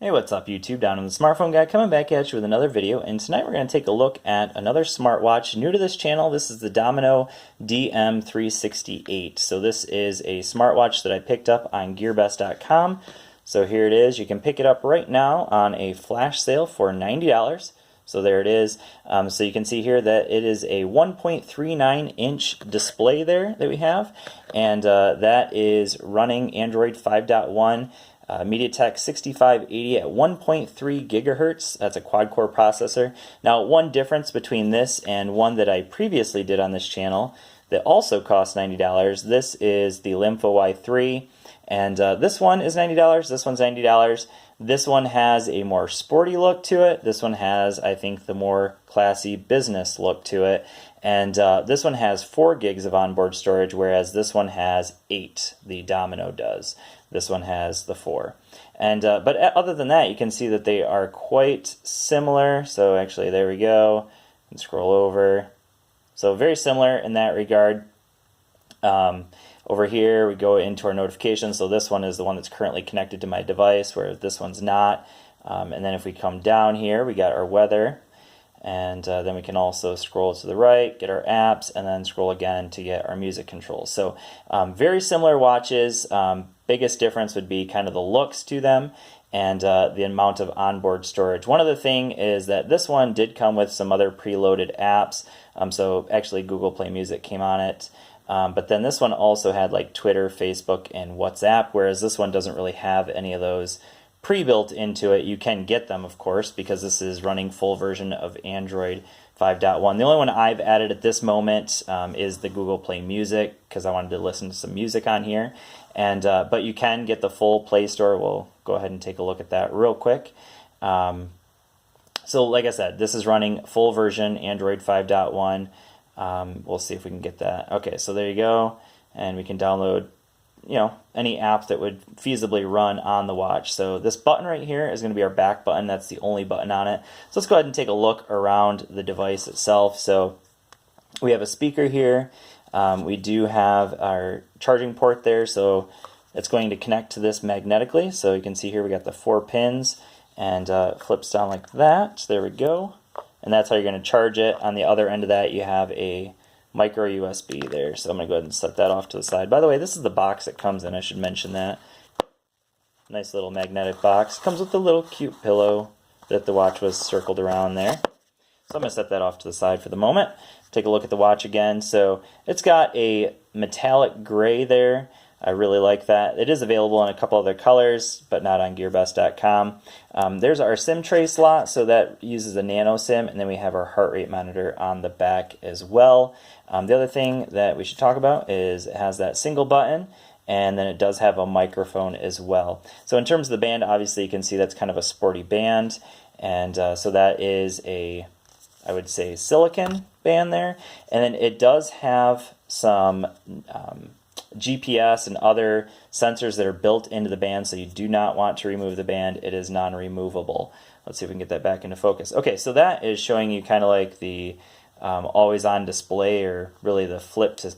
Hey, what's up YouTube? Down in the Smartphone Guy coming back at you with another video, and tonight we're going to take a look at another smartwatch new to this channel. This is the Domino DM368. So this is a smartwatch that I picked up on gearbest.com. So here it is. You can pick it up right now on a flash sale for $90. So there it is. So you can see here that it is a 1.39 inch display there that we have, and that is running Android 5.1. MediaTek 6580 at 1.3 gigahertz. That's a quad-core processor. Now, one difference between this and one that I previously did on this channel that also cost $90, this is the Lympho Y3, and this one is $90, this one's $90. This one has a more sporty look to it. This one has, I think, the more classy business look to it. And this one has 4 gigs of onboard storage, whereas this one has 8, the Domino does. This one has the 4. And but other than that, you can see that they are quite similar. So actually, there we go. And scroll over. So very similar in that regard. Over here, we go into our notifications. So this one is the one that's currently connected to my device, whereas this one's not. And then if we come down here, we got our weather. And then we can also scroll to the right, get our apps, and then scroll again to get our music controls. So very similar watches. Biggest difference would be kind of the looks to them and the amount of onboard storage. One other thing is that this one did come with some other preloaded apps. So actually Google Play Music came on it. But then this one also had like Twitter, Facebook, and WhatsApp, whereas this one doesn't really have any of those pre-built into it. You can get them, of course, because this is running full version of Android 5.1. The only one I've added at this moment is the Google Play Music, because I wanted to listen to some music on here. And but you can get the full Play Store. We'll go ahead and take a look at that real quick. So like I said, this is running full version Android 5.1. We'll see if we can get that. Okay, so there you go. And we can download any app that would feasibly run on the watch. So this button right here is going to be our back button. That's the only button on it. So let's go ahead and take a look around the device itself. So we have a speaker here. We do have our charging port there, so it's going to connect to this magnetically. So you can see here we got the 4 pins, and it flips down like that. There we go. And that's how you're going to charge it. On the other end of that, you have a micro USB there. So I'm going to go ahead and set that off to the side. By the way, this is the box it comes in. I should mention that. Nice little magnetic box. Comes with a little cute pillow that the watch was circled around there. So I'm going to set that off to the side for the moment. Take a look at the watch again. So it's got a metallic gray there. I really like that. It is available in a couple other colors, but not on gearbest.com. There's our SIM tray slot, so that uses a nano SIM, and then we have our heart rate monitor on the back as well. The other thing that we should talk about is it has that single button, and then it does have a microphone as well. So in terms of the band, obviously you can see that's kind of a sporty band, and so that is a, I would say, silicon band there. And then it does have some GPS and other sensors that are built into the band, so you do not want to remove the band. It is non-removable. Let's see if we can get that back into focus. Okay, so that is showing you kind of like the always-on display, or really the flip to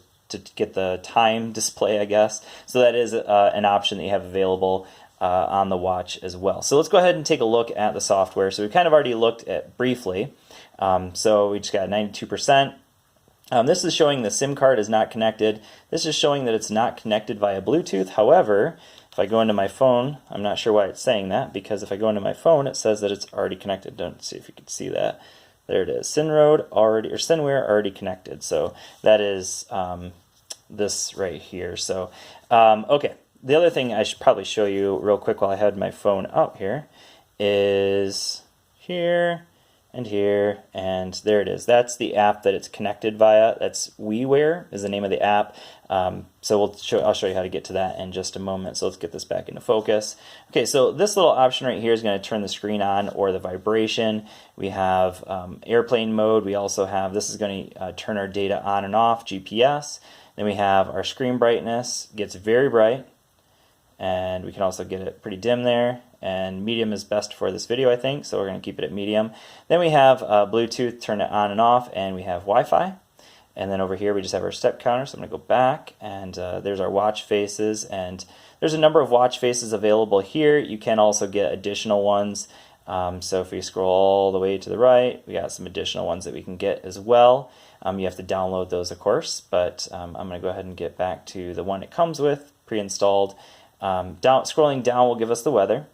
get the time display, I guess. So that is an option that you have available on the watch as well. So let's go ahead and take a look at the software. So we kind of already looked at briefly. So we just got 92%. This is showing the SIM card is not connected. This is showing that it's not connected via Bluetooth. However, if I go into my phone, I'm not sure why it's saying that, because if I go into my phone, it says that it's already connected. Don't see if you can see that. There it is. SINware already connected. So that is this right here. So okay. The other thing I should probably show you real quick while I had my phone out here is here. And here, and there it is. That's the app that it's connected via. That's WeWare is the name of the app. So I'll show you how to get to that in just a moment. So let's get this back into focus. Okay, so this little option right here is going to turn the screen on or the vibration. We have airplane mode. We also have, this is going to turn our data on and off, GPS. Then we have our screen brightness. It gets very bright. And we can also get it pretty dim there, and medium is best for this video, I think, so we're going to keep it at medium. Then we have Bluetooth, turn it on and off, and we have Wi-Fi. And then over here we just have our step counter, so I'm going to go back, and there's our watch faces, and there's a number of watch faces available here. You can also get additional ones. So if we scroll all the way to the right, we got some additional ones that we can get as well. You have to download those, of course, but I'm going to go ahead and get back to the one it comes with, pre-installed. Scrolling down will give us the weather,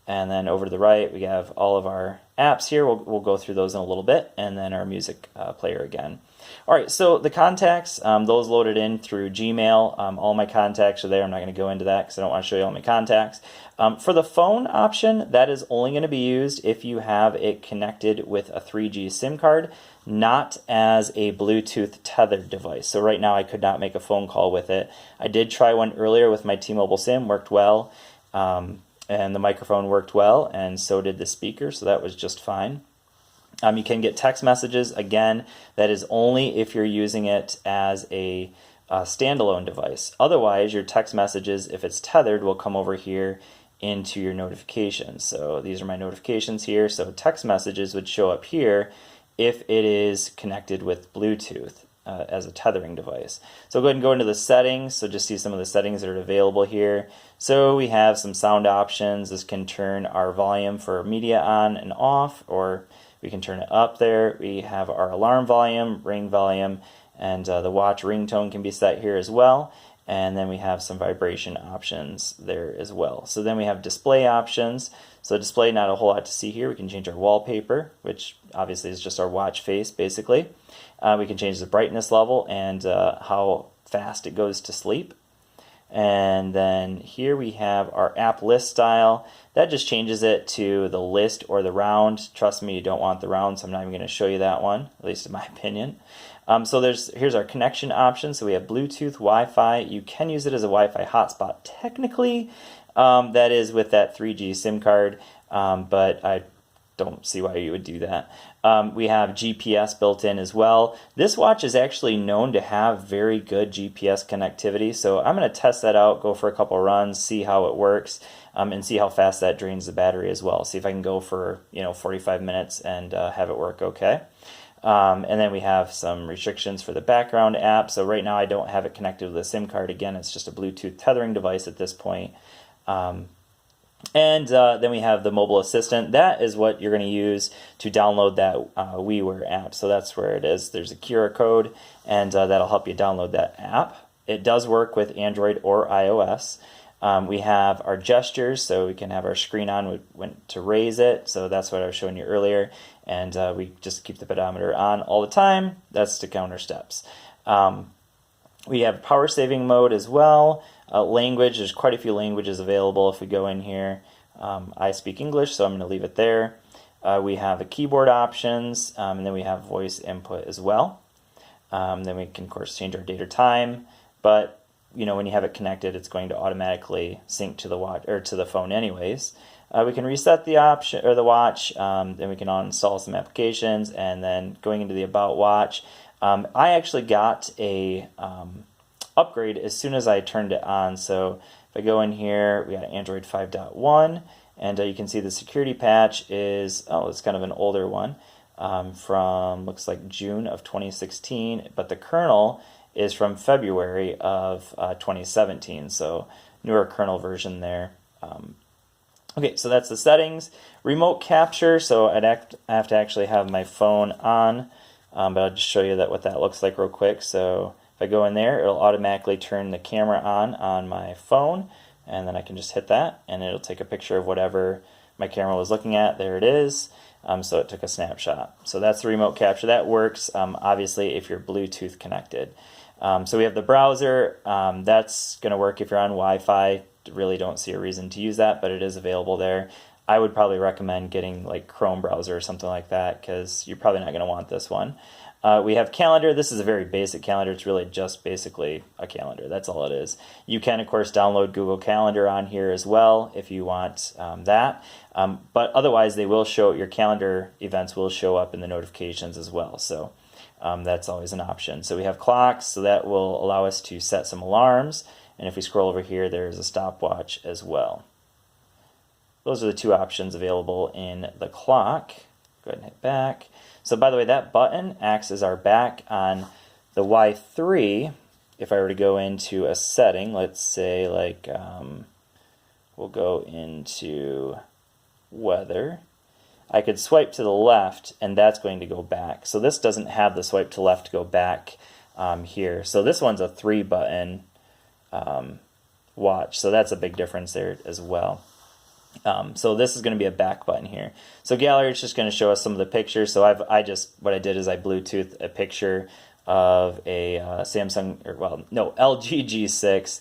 and then over to the right we have all of our apps here. We'll go through those in a little bit, and then our music player again. All right, so the contacts, those loaded in through Gmail. All my contacts are there. I'm not going to go into that because I don't want to show you all my contacts. For the phone option, that is only going to be used if you have it connected with a 3G SIM card, not as a Bluetooth tethered device. So right now I could not make a phone call with it. I did try one earlier with my T-Mobile SIM, worked well, and the microphone worked well, and so did the speaker, so that was just fine. You can get text messages. Again, that is only if you're using it as a standalone device. Otherwise, your text messages, if it's tethered, will come over here into your notifications. So these are my notifications here. So text messages would show up here if it is connected with Bluetooth as a tethering device. So go ahead and go into the settings. So just see some of the settings that are available here. So we have some sound options. This can turn our volume for media on and off, or we can turn it up there. We have our alarm volume, ring volume, and the watch ringtone can be set here as well. And then we have some vibration options there as well. So then we have display options. So display, not a whole lot to see here. We can change our wallpaper, which obviously is just our watch face basically. We can change the brightness level and how fast it goes to sleep. And then here we have our app list style. That just changes it to the list or the round. Trust me, you don't want the round, so I'm not even going to show you that one, at least in my opinion. So here's our connection option. So we have Bluetooth, Wi-Fi. You can use it as a Wi-Fi hotspot technically. That is with that 3G SIM card, but I don't see why you would do that. We have GPS built in as well. This watch is actually known to have very good GPS connectivity, so I'm going to test that out, go for a couple runs, see how it works, and see how fast that drains the battery as well. See if I can go for 45 minutes and have it work okay. And then we have some restrictions for the background app. So right now I don't have it connected with a SIM card. Again, it's just a Bluetooth tethering device at this point. And then we have the mobile assistant. That is what you're going to use to download that WeWear app. So that's where it is. There's a QR code, and that'll help you download that app. It does work with Android or iOS. We have our gestures, so we can have our screen on to raise it. So that's what I was showing you earlier. And we just keep the pedometer on all the time. That's to count our steps. We have power saving mode as well. Language, there's quite a few languages available. If we go in here, I speak English, so I'm going to leave it there. We have the keyboard options, and then we have voice input as well. Then we can, of course, change our date or time, but when you have it connected, it's going to automatically sync to the watch or to the phone anyways. We can reset the option or the watch. Then we can uninstall some applications, and then going into the About Watch. I actually got a upgrade as soon as I turned it on. So if I go in here, we got Android 5.1, and you can see the security patch is, it's kind of an older one from, looks like June of 2016, but the kernel is from February of 2017, so newer kernel version there. Okay, so that's the settings. Remote capture, so I have to actually have my phone on, but I'll just show you what that looks like real quick. So if I go in there, it'll automatically turn the camera on my phone, and then I can just hit that, and it'll take a picture of whatever my camera was looking at. There it is. So it took a snapshot. So that's the remote capture. That works, obviously, if you're Bluetooth connected. So we have the browser. That's going to work if you're on Wi-Fi. Really don't see a reason to use that, but it is available there. I would probably recommend getting like Chrome browser or something like that, because you're probably not going to want this one. We have calendar. This is a very basic calendar. It's really just basically a calendar. That's all it is. You can, of course, download Google Calendar on here as well if you want that. But otherwise, your calendar events will show up in the notifications as well. So that's always an option. So we have clocks, so that will allow us to set some alarms. And if we scroll over here, there's a stopwatch as well. Those are the two options available in the clock. Go ahead and hit back. So by the way, that button acts as our back on The Y3, if I were to go into a setting, let's say like we'll go into weather, I could swipe to the left and that's going to go back. So this doesn't have the swipe to left go back here. So this one's a 3-button watch, so that's a big difference there as well. So this is going to be a back button here. So gallery is just going to show us some of the pictures. So what I did is I Bluetooth a picture of a Samsung, or well, no, LG G6.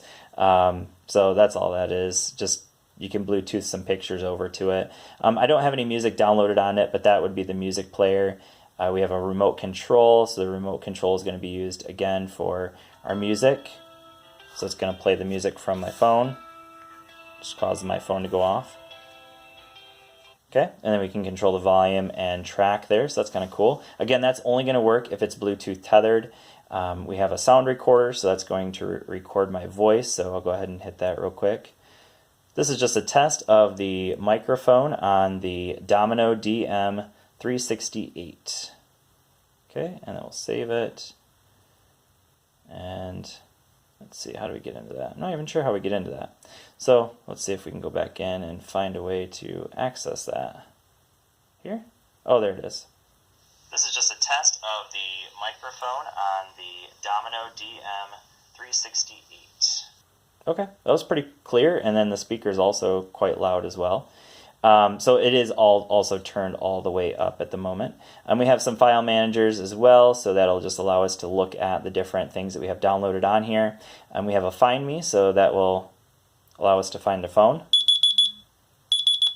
So that's all that is. Just you can Bluetooth some pictures over to it. I don't have any music downloaded on it, but that would be the music player. We have a remote control, so the remote control is going to be used again for our music. So it's going to play the music from my phone, just cause my phone to go off. Okay, and then we can control the volume and track there, so that's kind of cool. Again, that's only going to work if it's Bluetooth tethered. We have a sound recorder, so that's going to record my voice, so I'll go ahead and hit that real quick. This is just a test of the microphone on the Domino DM368. Okay, and then we'll save it. And let's see, how do we get into that? I'm not even sure how we get into that. So let's see if we can go back in and find a way to access that. Here? Oh, there it is. This is just a test of the microphone on the Domino DM368. Okay, that was pretty clear, and then the speaker is also quite loud as well. So it is also turned all the way up at the moment. We have some file managers as well, so that'll just allow us to look at the different things that we have downloaded on here. We have a Find Me, so that will allow us to find the phone.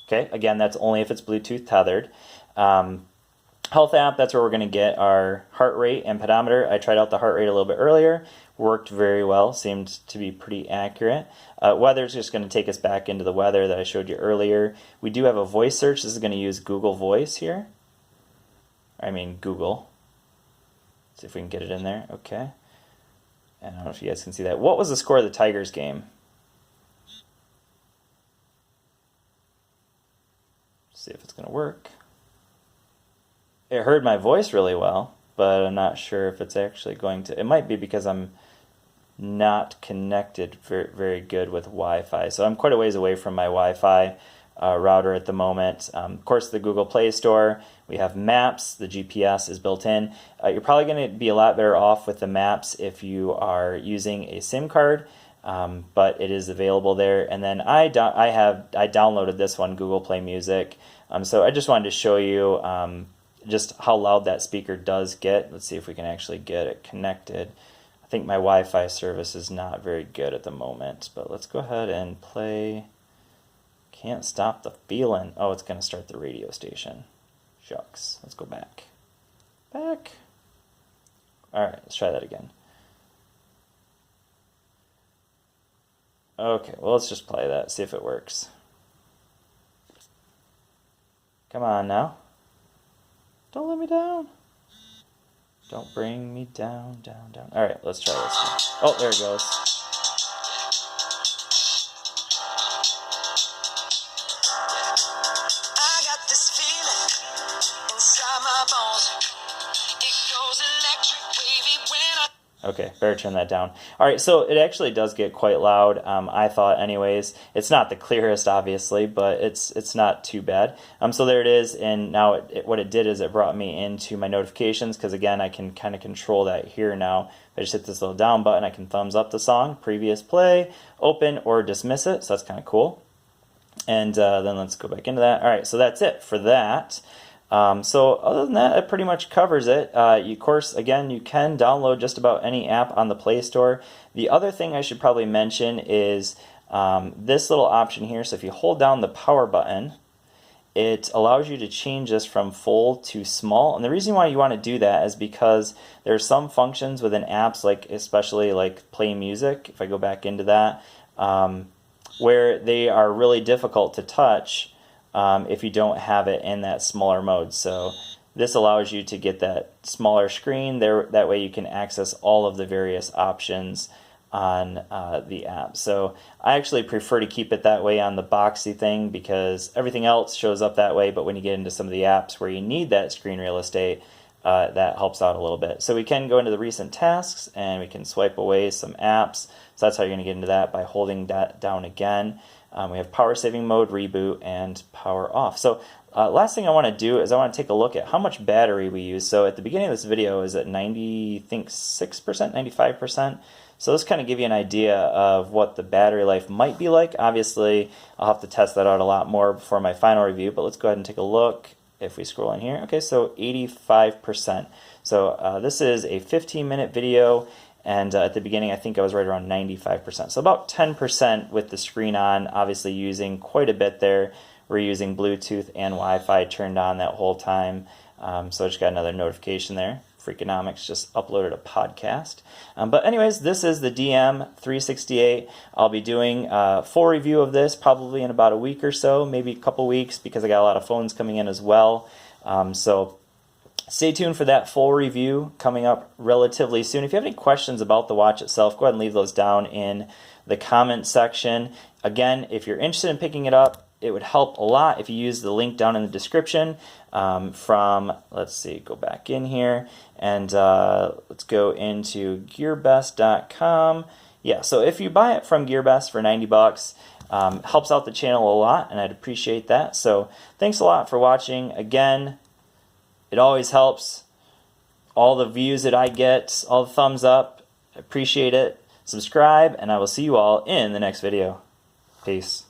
Okay, again, that's only if it's Bluetooth tethered. Health app, that's where we're going to get our heart rate and pedometer. I tried out the heart rate a little bit earlier. Worked very well, seemed to be pretty accurate. Weather is just going to take us back into the weather that I showed you earlier. We do have a voice search. This is going to use Google Voice here. I mean Google. See if we can get it in there. Okay. And I don't know if you guys can see that. What was the score of the Tigers game? See if it's going to work. It heard my voice really well, but I'm not sure if it's actually going to. It might be because I'm not connected very, very good with Wi-Fi. So I'm quite a ways away from my Wi-Fi router at the moment. Of course, the Google Play Store, we have Maps. The GPS is built in. You're probably going to be a lot better off with the Maps if you are using a SIM card, but it is available there. And then I downloaded this one, Google Play Music. So I just wanted to show you just how loud that speaker does get. Let's see if we can actually get it connected. I think my Wi-Fi service is not very good at the moment, but let's go ahead and play Can't Stop the Feeling. Oh, it's going to start the radio station. Shucks. Let's go back. Back. Alright, let's try that again. Okay, well, let's just play that, see if it works. Come on now. Don't let me down. Don't bring me down, down, down. All right, let's try this. Oh, there it goes. I got this feeling inside my bones. It goes electric wavy when I... Okay, better turn that down. All right, so it actually does get quite loud, I thought anyways. It's not the clearest, obviously, but it's not too bad. So there it is, and now what it did is it brought me into my notifications, because again, I can kind of control that here now. If I just hit this little down button, I can thumbs up the song, previous play, open, or dismiss it, so that's kind of cool. And then let's go back into that. All right, so that's it for that. So other than that, it pretty much covers it. Of course, again, you can download just about any app on the Play Store. The other thing I should probably mention is this little option here. So if you hold down the power button, it allows you to change this from full to small. And the reason why you want to do that is because there are some functions within apps, like especially like play music, if I go back into that, where they are really difficult to touch if you don't have it in that smaller mode. So this allows you to get that smaller screen there. That way you can access all of the various options on the app. So I actually prefer to keep it that way on the boxy thing, because everything else shows up that way, but when you get into some of the apps where you need that screen real estate, that helps out a little bit. So we can go into the recent tasks and we can swipe away some apps. So that's how you're going to get into that, by holding that down again. We have power saving mode, reboot, and power off. So last thing I want to do is I want to take a look at how much battery we use. So at the beginning of this video is at 96%, 95%. So this kind of give you an idea of what the battery life might be like. Obviously, I'll have to test that out a lot more before my final review, but let's go ahead and take a look. If we scroll in here, okay, so 85%. So this is a 15-minute video, and at the beginning I think I was right around 95%. So about 10% with the screen on, obviously using quite a bit there. We're using Bluetooth and Wi-Fi turned on that whole time. So I just got another notification there. Freakonomics just uploaded a podcast. But anyways, this is the DM368. I'll be doing a full review of this probably in about a week or so, maybe a couple weeks, because I got a lot of phones coming in as well. So stay tuned for that full review coming up relatively soon. If you have any questions about the watch itself, go ahead and leave those down in the comment section. Again, if you're interested in picking it up, it would help a lot if you use the link down in the description from, let's see, go back in here, and let's go into gearbest.com. Yeah, so if you buy it from GearBest for 90 bucks, helps out the channel a lot, and I'd appreciate that. So thanks a lot for watching. Again, it always helps. All the views that I get, all the thumbs up, I appreciate it. Subscribe, and I will see you all in the next video. Peace.